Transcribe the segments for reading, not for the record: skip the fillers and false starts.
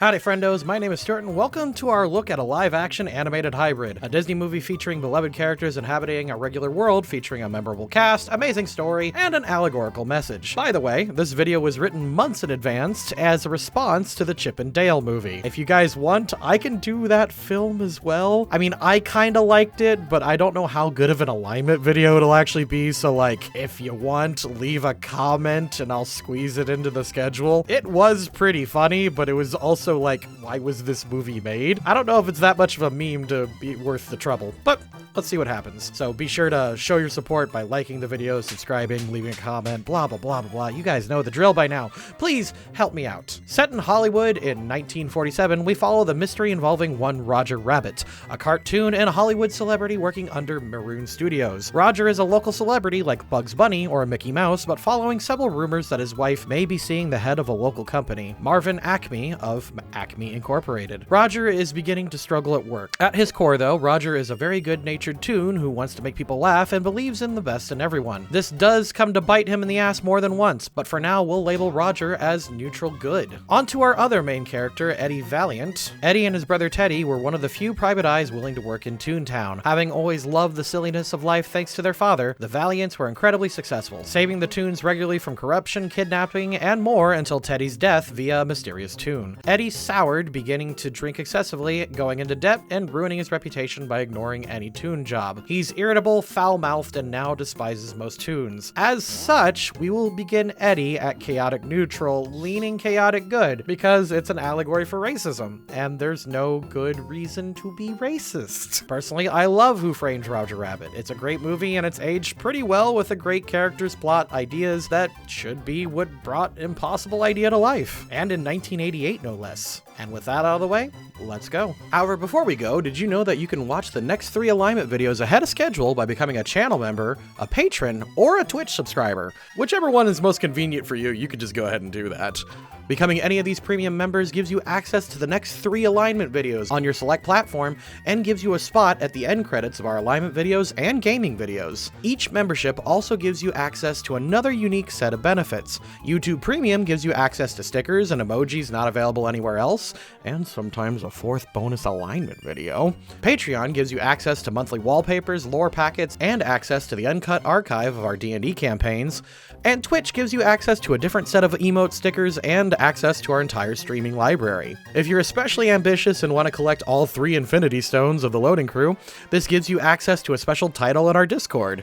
Howdy friendos, my name is Stuart and welcome to our look at a live-action animated hybrid, a Disney movie featuring beloved characters inhabiting a regular world featuring a memorable cast, amazing story, and an allegorical message. By the way, this video was written months in advance as a response to the Chip and Dale movie. If you guys want, I can do that film as well. I mean, I kinda liked it, but I don't know how good of an alignment video it'll actually be, so like, if you want, leave a comment and I'll squeeze it into the schedule. It was pretty funny, but it was also like, why was this movie made? I don't know if it's that much of a meme to be worth the trouble, but let's see what happens. So be sure to show your support by liking the video, subscribing, leaving a comment, blah, blah, blah, blah, blah. You guys know the drill by now. Please help me out. Set in Hollywood in 1947, we follow the mystery involving one Roger Rabbit, a cartoon and Hollywood celebrity working under Maroon Studios. Roger is a local celebrity like Bugs Bunny or Mickey Mouse, but following several rumors that his wife may be seeing the head of a local company, Marvin Acme of Acme Incorporated. Roger is beginning to struggle at work. At his core though, Roger is a very good-natured toon who wants to make people laugh and believes in the best in everyone. This does come to bite him in the ass more than once, but for now we'll label Roger as neutral good. On to our other main character, Eddie Valiant. Eddie and his brother Teddy were one of the few private eyes willing to work in Toontown. Having always loved the silliness of life thanks to their father, the Valiants were incredibly successful, saving the Toons regularly from corruption, kidnapping, and more until Teddy's death via a mysterious toon. Eddie soured, beginning to drink excessively, going into debt, and ruining his reputation by ignoring any toon job. He's irritable, foul-mouthed, and now despises most toons. As such, we will begin Eddie at chaotic neutral, leaning chaotic good, because it's an allegory for racism, and there's no good reason to be racist. Personally, I love Who Framed Roger Rabbit. It's a great movie, and it's aged pretty well with a great characters, plot, ideas that should be what brought Impossible Idea to life. And in 1988, no less. And with that out of the way, let's go. However, before we go, did you know that you can watch the next 3 alignment videos ahead of schedule by becoming a channel member, a patron, or a Twitch subscriber? Whichever one is most convenient for you, you could just go ahead and do that. Becoming any of these premium members gives you access to the next 3 alignment videos on your select platform and gives you a spot at the end credits of our alignment videos and gaming videos. Each membership also gives you access to another unique set of benefits. YouTube Premium gives you access to stickers and emojis not available anywhere else, and sometimes a 4th bonus alignment video. Patreon gives you access to monthly wallpapers, lore packets, and access to the uncut archive of our D&D campaigns. And Twitch gives you access to a different set of emote stickers and access to our entire streaming library. If you're especially ambitious and want to collect all 3 Infinity Stones of the Loading Crew, this gives you access to a special title in our Discord.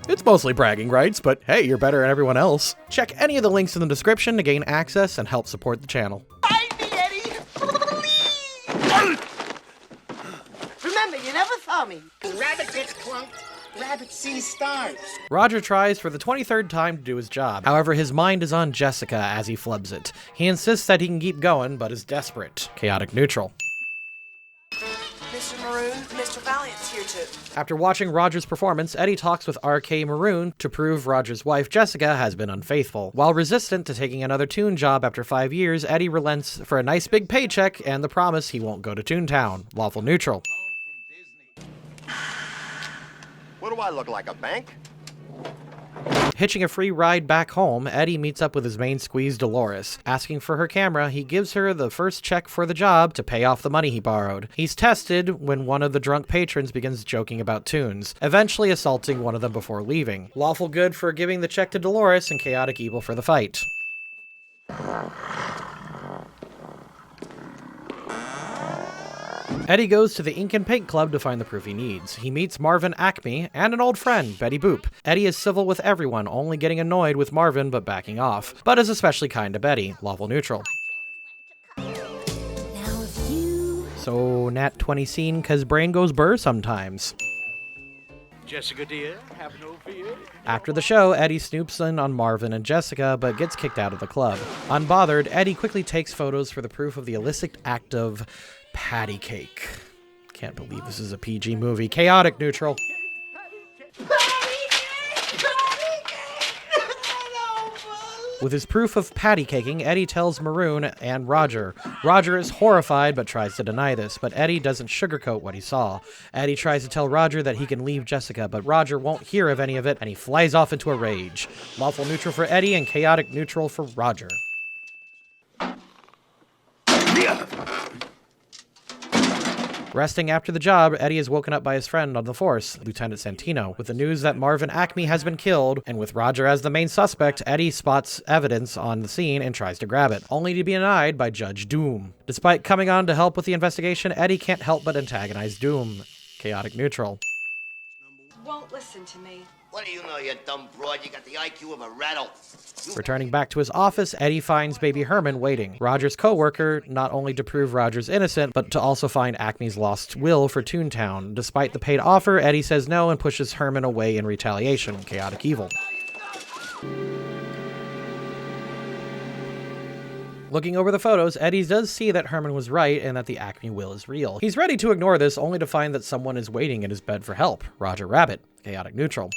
It's mostly bragging rights, but hey, you're better than everyone else. Check any of the links in the description to gain access and help support the channel. Find me, Eddie! Remember, you never saw me. Rabbit gets clunked. Rabbit sees stars. Roger tries for the 23rd time to do his job. However, his mind is on Jessica as he flubs it. He insists that he can keep going, but is desperate. Chaotic neutral. Mr. Maroon, Mr. Valiant's here too. After watching Roger's performance, Eddie talks with RK Maroon to prove Roger's wife Jessica has been unfaithful. While resistant to taking another toon job after 5 years, Eddie relents for a nice big paycheck and the promise he won't go to Toontown. Lawful neutral. What do I look like, a bank? Hitching a free ride back home, Eddie meets up with his main squeeze, Dolores. Asking for her camera, he gives her the first check for the job to pay off the money he borrowed. He's tested when one of the drunk patrons begins joking about toons, eventually assaulting one of them before leaving. Lawful good for giving the check to Dolores and chaotic evil for the fight. Eddie goes to the Ink and Paint Club to find the proof he needs. He meets Marvin Acme and an old friend, Betty Boop. Eddie is civil with everyone, only getting annoyed with Marvin but backing off, but is especially kind to Betty. Lawful neutral. So, Nat 20 scene, cause brain goes burr sometimes. Jessica dear, have no fear. After the show, Eddie snoops in on Marvin and Jessica, but gets kicked out of the club. Unbothered, Eddie quickly takes photos for the proof of the illicit act of patty cake. Can't believe this is a PG movie. Chaotic neutral. With his proof of patty caking, Eddie tells Maroon and Roger. Roger is horrified but tries to deny this, but Eddie doesn't sugarcoat what he saw. Eddie tries to tell Roger that he can leave Jessica, but Roger won't hear of any of it and he flies off into a rage. Lawful neutral for Eddie and chaotic neutral for Roger. Yeah. Resting after the job, Eddie is woken up by his friend on the force, Lieutenant Santino, with the news that Marvin Acme has been killed, and with Roger as the main suspect, Eddie spots evidence on the scene and tries to grab it, only to be denied by Judge Doom. Despite coming on to help with the investigation, Eddie can't help but antagonize Doom. Chaotic neutral. Won't listen to me. What do you know, you dumb broad? You got the IQ of a rattle. Returning back to his office, Eddie finds baby Herman waiting, Roger's co-worker, not only to prove Roger's innocent, but to also find Acme's lost will for Toontown. Despite the paid offer, Eddie says no and pushes Herman away in retaliation. Chaotic evil. Looking over the photos, Eddie does see that Herman was right and that the Acme will is real. He's ready to ignore this, only to find that someone is waiting in his bed for help. Roger Rabbit. Chaotic neutral.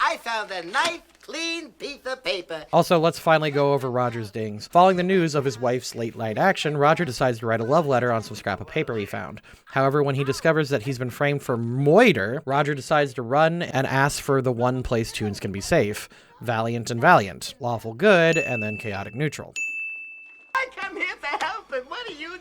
I found a nice, clean piece of paper. Also, let's finally go over Roger's dings. Following the news of his wife's late-night action, Roger decides to write a love letter on some scrap of paper he found. However, when he discovers that he's been framed for murder, Roger decides to run and ask for the one place Toons can be safe. Valiant and Valiant. Lawful good, and then chaotic neutral. I come here to help, and what do? You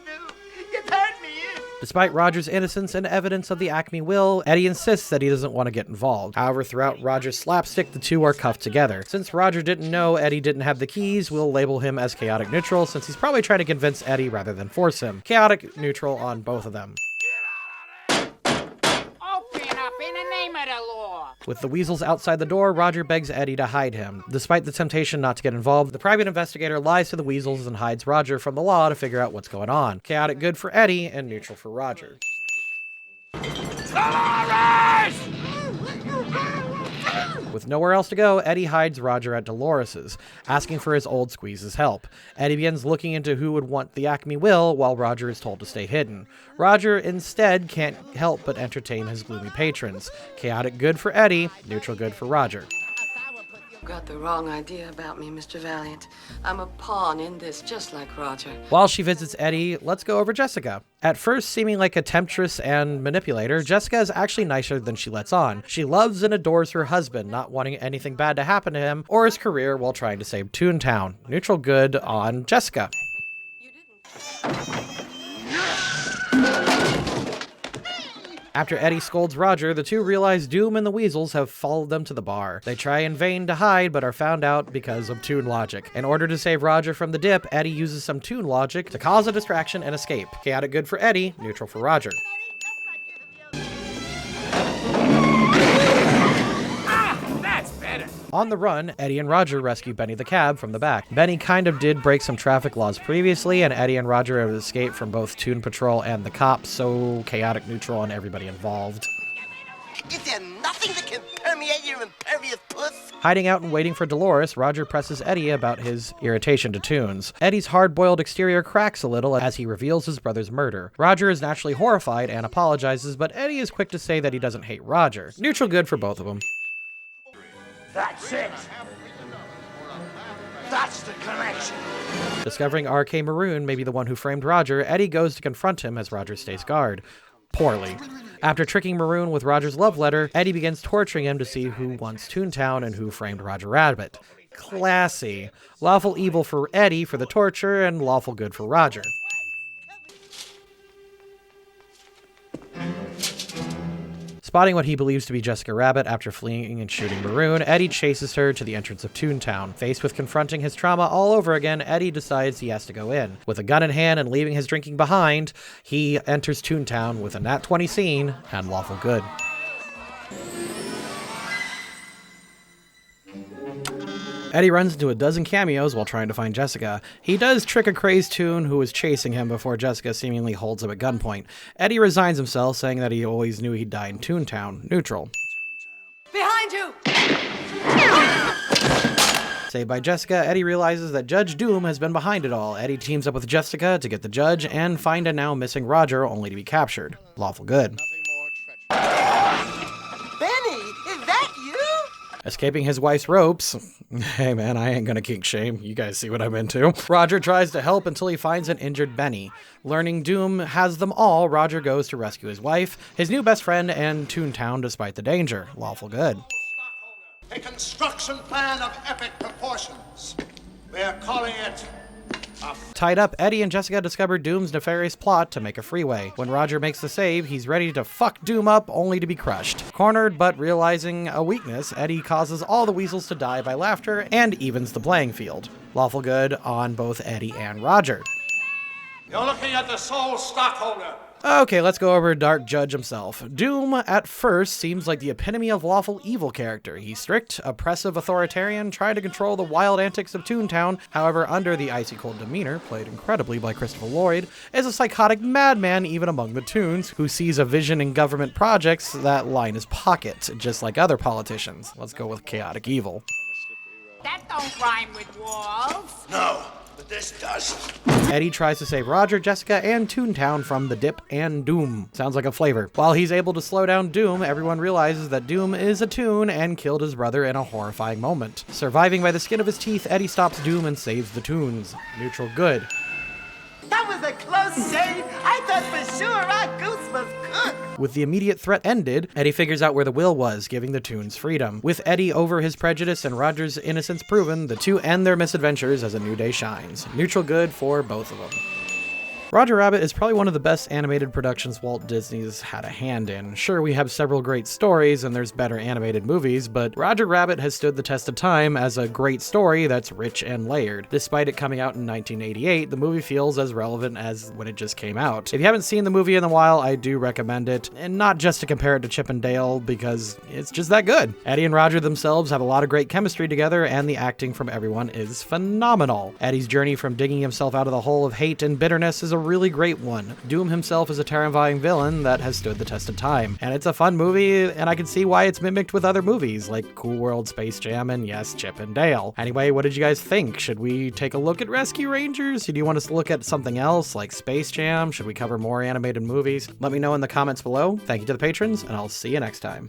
turned me in. Despite Roger's innocence and evidence of the Acme will, Eddie insists that he doesn't want to get involved. However, throughout Roger's slapstick, the two are cuffed together. Since Roger didn't know Eddie didn't have the keys, we'll label him as chaotic neutral, since he's probably trying to convince Eddie rather than force him. Chaotic neutral on both of them. Open up in the name of the law. With the weasels outside the door, Roger begs Eddie to hide him. Despite the temptation not to get involved, the private investigator lies to the weasels and hides Roger from the law to figure out what's going on. Chaotic good for Eddie and neutral for Roger. With nowhere else to go, Eddie hides Roger at Dolores's, asking for his old squeeze's help. Eddie begins looking into who would want the Acme will, while Roger is told to stay hidden. Roger instead can't help but entertain his gloomy patrons. Chaotic good for Eddie, neutral good for Roger. You got the wrong idea about me, Mr. Valiant. I'm a pawn in this, just like Roger. While she visits Eddie, let's go over Jessica. At first seeming like a temptress and manipulator, Jessica is actually nicer than she lets on. She loves and adores her husband, not wanting anything bad to happen to him or his career while trying to save Toontown. Neutral good on Jessica. After Eddie scolds Roger, the two realize Doom and the Weasels have followed them to the bar. They try in vain to hide, but are found out because of Toon logic. In order to save Roger from the dip, Eddie uses some Toon logic to cause a distraction and escape. Chaotic good for Eddie, neutral for Roger. On the run, Eddie and Roger rescue Benny the cab from the back. Benny kind of did break some traffic laws previously, and Eddie and Roger have escaped from both Toon Patrol and the cops, so chaotic neutral on everybody involved. Is there nothing that can permeate your impervious puss? Hiding out and waiting for Dolores, Roger presses Eddie about his irritation to Toons. Eddie's hard-boiled exterior cracks a little as he reveals his brother's murder. Roger is naturally horrified and apologizes, but Eddie is quick to say that he doesn't hate Roger. Neutral good for both of them. That's it. That's the connection. Discovering R.K. Maroon may be the one who framed Roger, Eddie goes to confront him as Roger stays guard. Poorly. After tricking Maroon with Roger's love letter, Eddie begins torturing him to see who wants Toontown and who framed Roger Rabbit. Classy. Lawful evil for Eddie for the torture, and lawful good for Roger. Spotting what he believes to be Jessica Rabbit after fleeing and shooting Maroon, Eddie chases her to the entrance of Toontown. Faced with confronting his trauma all over again, Eddie decides he has to go in. With a gun in hand and leaving his drinking behind, he enters Toontown with a nat 20 scene and lawful good. Eddie runs into a dozen cameos while trying to find Jessica. He does trick a crazed Toon who is chasing him before Jessica seemingly holds him at gunpoint. Eddie resigns himself, saying that he always knew he'd die in Toontown. Neutral. Behind you! Saved by Jessica, Eddie realizes that Judge Doom has been behind it all. Eddie teams up with Jessica to get the judge and find a now missing Roger, only to be captured. Lawful good. Benny, is that you? Escaping his wife's ropes. Hey man, I ain't gonna kink shame. You guys see what I'm into. Roger tries to help until he finds an injured Benny. Learning Doom has them all, Roger goes to rescue his wife, his new best friend, and Toontown despite the danger. Lawful good. A construction plan of epic proportions. We are calling it Tied up, Eddie and Jessica discover Doom's nefarious plot to make a freeway. When Roger makes the save, he's ready to fuck Doom up only to be crushed. Cornered but realizing a weakness, Eddie causes all the weasels to die by laughter and evens the playing field. Lawful good on both Eddie and Roger. You're looking at the sole stockholder. Okay, let's go over Dark Judge himself. Doom, at first, seems like the epitome of lawful evil character. He's strict, oppressive authoritarian, trying to control the wild antics of Toontown. However, under the icy cold demeanor, played incredibly by Christopher Lloyd, is a psychotic madman even among the Toons, who sees a vision in government projects that line his pocket, just like other politicians. Let's go with chaotic evil. That don't rhyme with wolves. No, but this does. Eddie tries to save Roger, Jessica, and Toontown from the Dip and Doom. Sounds like a flavor. While he's able to slow down Doom, everyone realizes that Doom is a Toon and killed his brother in a horrifying moment. Surviving by the skin of his teeth, Eddie stops Doom and saves the Toons. Neutral good. That was a close shave. I thought for sure our goose was cooked. With the immediate threat ended, Eddie figures out where the will was, giving the Toons freedom. With Eddie over his prejudice and Roger's innocence proven, the two end their misadventures as a new day shines. Neutral good for both of them. Roger Rabbit is probably one of the best animated productions Walt Disney's had a hand in. Sure, we have several great stories and there's better animated movies, but Roger Rabbit has stood the test of time as a great story that's rich and layered. Despite it coming out in 1988, the movie feels as relevant as when it just came out. If you haven't seen the movie in a while, I do recommend it, and not just to compare it to Chip and Dale, because it's just that good. Eddie and Roger themselves have a lot of great chemistry together, and the acting from everyone is phenomenal. Eddie's journey from digging himself out of the hole of hate and bitterness is a really great one. Doom himself is a terrifying villain that has stood the test of time, and it's a fun movie, and I can see why it's mimicked with other movies like Cool World, Space Jam, and yes, Chip and Dale. Anyway, what did you guys think? Should we take a look at Rescue Rangers? Do you want us to look at something else like Space Jam? Should we cover more animated movies? Let me know in the comments below. Thank you to the patrons, and I'll see you next time.